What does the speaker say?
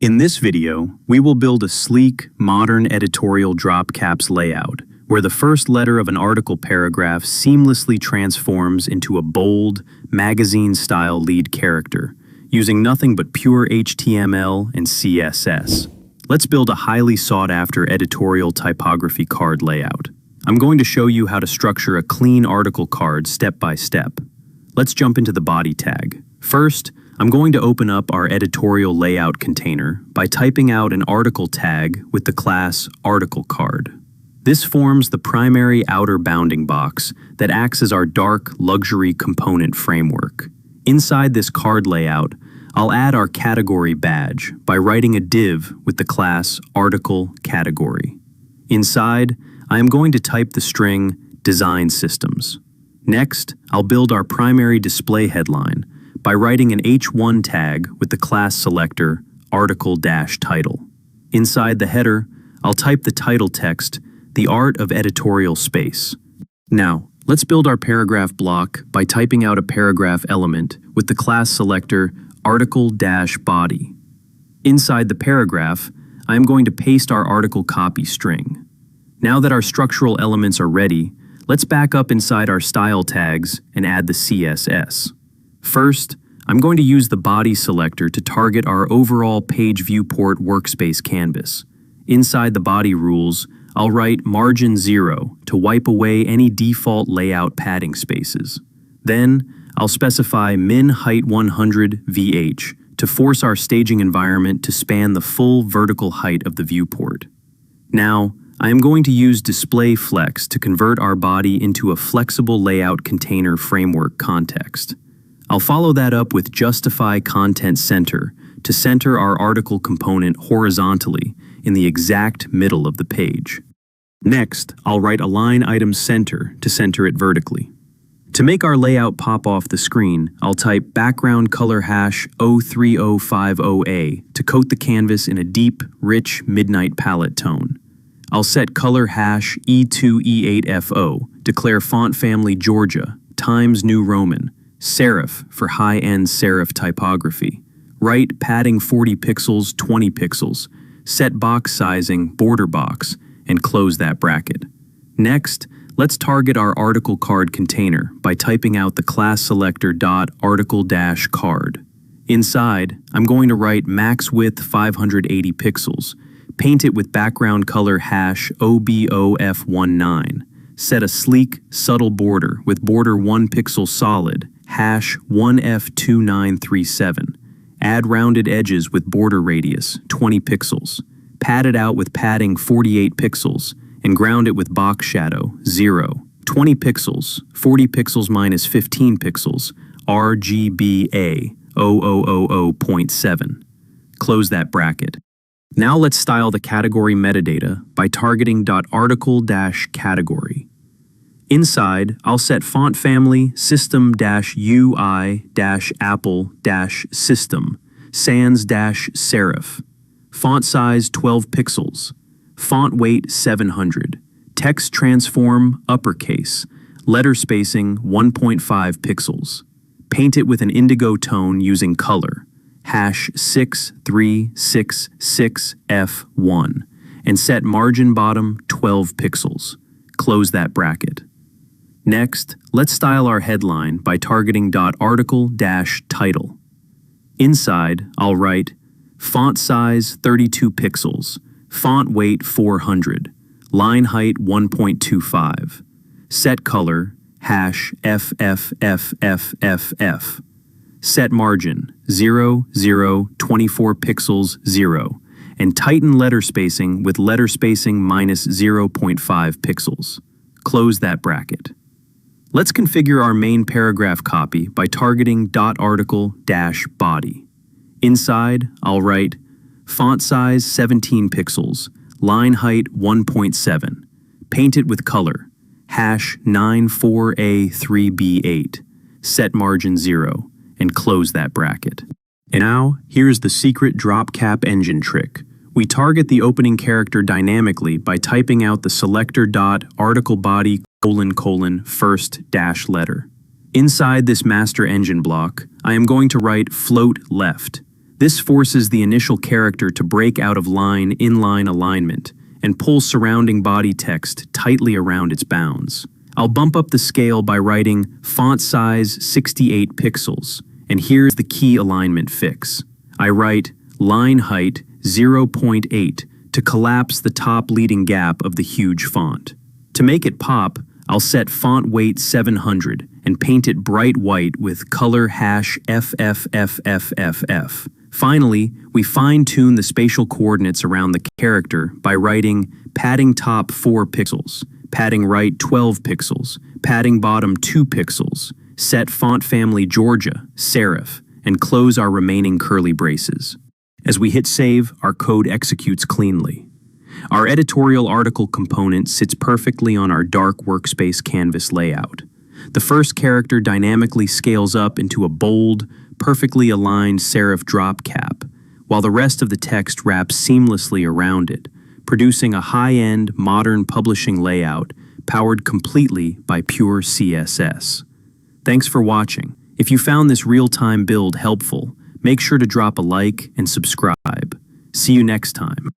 In this video, we will build a sleek, modern editorial drop caps layout, where the first letter of an article paragraph seamlessly transforms into a bold, magazine-style lead character, using nothing but pure HTML and CSS. Let's build a highly sought-after editorial typography card layout. I'm going to show you how to structure a clean article card step by step. Let's jump into the body tag. First, I'm going to open up our editorial layout container by typing out an article tag with the class article card. This forms the primary outer bounding box that acts as our dark luxury component framework. Inside this card layout, I'll add our category badge by writing a div with the class article category. Inside, I am going to type the string design systems. Next, I'll build our primary display headline by writing an H1 tag with the class selector article-title. Inside the header, I'll type the title text, The Art of Editorial Space. Now, let's build our paragraph block by typing out a paragraph element with the class selector article-body. Inside the paragraph, I am going to paste our article copy string. Now that our structural elements are ready, let's back up inside our style tags and add the CSS. First, I'm going to use the body selector to target our overall page viewport workspace canvas. Inside the body rules, I'll write margin 0 to wipe away any default layout padding spaces. Then, I'll specify min height 100 VH to force our staging environment to span the full vertical height of the viewport. Now, I am going to use display flex to convert our body into a flexible layout container framework context. I'll follow that up with justify content center to center our article component horizontally in the exact middle of the page. Next, I'll write align item center to center it vertically. To make our layout pop off the screen, I'll type background color hash 03050A to coat the canvas in a deep, rich midnight palette tone. I'll set color hash E2E8FO, declare font family Georgia, Times New Roman, serif for high-end serif typography. Write padding 40 pixels, 20 pixels, set box sizing, border box, and close that bracket. Next, let's target our article card container by typing out the class selector .article-card. Inside, I'm going to write max width 580 pixels, paint it with background color hash OBOF19, set a sleek, subtle border with border 1 pixel solid, hash 1F2937, add rounded edges with border radius 20 pixels, pad it out with padding 48 pixels, and ground it with box shadow 0, 20 pixels, 40 pixels minus 15 pixels, RGBA 0000.7. Close that bracket. Now let's style the category metadata by targeting .article-category. Inside, I'll set font family system-UI-apple-system, sans-serif, font size 12 pixels, font weight 700, text transform uppercase, letter spacing 1.5 pixels. Paint it with an indigo tone using color, hash 6366F1, and set margin bottom 12 pixels. Close that bracket. Next, let's style our headline by targeting .article-title. Inside, I'll write font size 32 pixels, font weight 400, line height 1.25, set color hash FFFFFF, set margin 0, 0, 24 pixels 0, and tighten letter spacing with letter spacing minus 0.5 pixels. Close that bracket. Let's configure our main paragraph copy by targeting .article-body. Inside, I'll write font size 17 pixels, line height 1.7, paint it with color, hash 94A3B8, set margin 0, and close that bracket. And now, here's the secret drop cap engine trick. We target the opening character dynamically by typing out the selector .article body : first dash letter. Inside this master engine block, I am going to write float left. This forces the initial character to break out of line inline alignment and pull surrounding body text tightly around its bounds. I'll bump up the scale by writing font size 68 pixels, and here's the key alignment fix. I write line height 0.8 to collapse the top leading gap of the huge font. To make it pop, I'll set font weight 700 and paint it bright white with color #FFFFFF. Finally, we fine-tune the spatial coordinates around the character by writing padding top 4 pixels, padding right 12 pixels, padding bottom 2 pixels, set font family Georgia, serif, and close our remaining curly braces. As we hit save, our code executes cleanly. Our editorial article component sits perfectly on our dark workspace canvas layout. The first character dynamically scales up into a bold, perfectly aligned serif drop cap, while the rest of the text wraps seamlessly around it, producing a high-end, modern publishing layout powered completely by pure CSS. Thanks for watching. If you found this real-time build helpful, make sure to drop a like and subscribe. See you next time.